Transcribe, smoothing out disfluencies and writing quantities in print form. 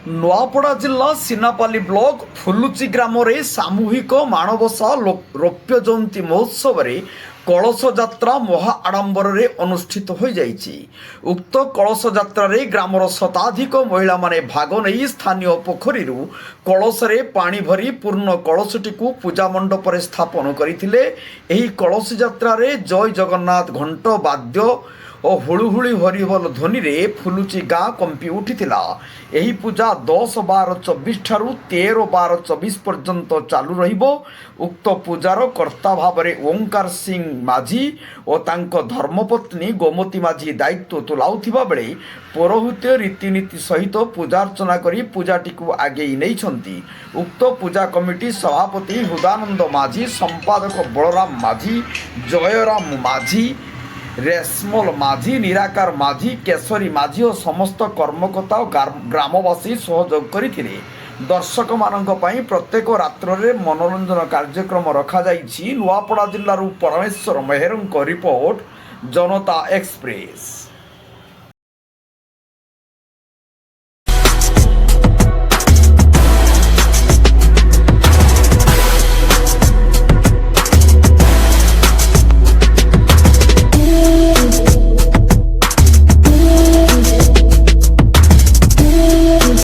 ନୂଆପଡ଼ା ଜିଲ୍ଲା ସିନାପାଲି ବ୍ଲକ ଫୁଲୁଚି ଗ୍ରାମରେ ସାମୂହିକ ମାଣବସା ରୌପ୍ୟ ଜୟନ୍ତୀ ମହୋତ୍ସବରେ କଳସ ଯାତ୍ରା ମହା ଆଡ଼ମ୍ବରରେ ଅନୁଷ୍ଠିତ ହୋଇଯାଇଛି। ଉକ୍ତ କଳସ ଯାତ୍ରାରେ ଗ୍ରାମର ଶତାଧିକ ମହିଳାମାନେ ଭାଗ ନେଇ ସ୍ଥାନୀୟ ପୋଖରୀରୁ କଳସରେ ପାଣି ଭରି ପୂର୍ଣ୍ଣ କଳସଟିକୁ ପୂଜା ମଣ୍ଡପରେ ସ୍ଥାପନ କରିଥିଲେ। ଏହି କଳସ ଯାତ୍ରାରେ ଜୟ ଜଗନ୍ନାଥ ଘଣ୍ଟ ବାଦ୍ୟ ଓ ହୁଳୁହୁଳି ହରିବୋଲ ଧ୍ୱନିରେ ଫୁଲୁଚି ଗାଁ କମ୍ପି ଉଠିଥିଲା। ଏହି ପୂଜା 10-12-24 ଠାରୁ 13-12-24 ପର୍ଯ୍ୟନ୍ତ ଚାଲୁ ରହିବ। ଉକ୍ତ ପୂଜାର କର୍ତ୍ତା ଭାବରେ ଓଁକାର ସିଂ ମାଝୀ ଓ ତାଙ୍କ ଧର୍ମପତ୍ନୀ ଗୋମତୀ ମାଝୀ ଦାୟିତ୍ୱ ତୁଲାଉଥିବା ବେଳେ ପୌରୋହିତ୍ୟ ରୀତିନୀତି ସହିତ ପୂଜାର୍ଚ୍ଚନା କରି ପୂଜାଟିକୁ ଆଗେଇ ନେଇଛନ୍ତି। ଉକ୍ତ ପୂଜା କମିଟି ସଭାପତି ହୃଦାନନ୍ଦ ମାଝୀ, ସମ୍ପାଦକ ବଳରାମ ମାଝୀ, ଜୟରାମ ମାଝୀ, ରେଶମଲ ମାଝୀ, ନିରାକାର ମାଝୀ, କେଶରୀ ମାଝୀ ଓ ସମସ୍ତ କର୍ମକର୍ତ୍ତା ଓ ଗ୍ରାମବାସୀ ସହଯୋଗ କରିଥିଲେ। ଦର୍ଶକମାନଙ୍କ ପାଇଁ ପ୍ରତ୍ୟେକ ରାତ୍ରରେ ମନୋରଞ୍ଜନ କାର୍ଯ୍ୟକ୍ରମ ରଖାଯାଇଛି। ନୂଆପଡ଼ା ଜିଲ୍ଲାରୁ ପରମେଶ୍ୱର ମେହେରଙ୍କ ରିପୋର୍ଟ, ଜନତା ଏକ୍ସପ୍ରେସ।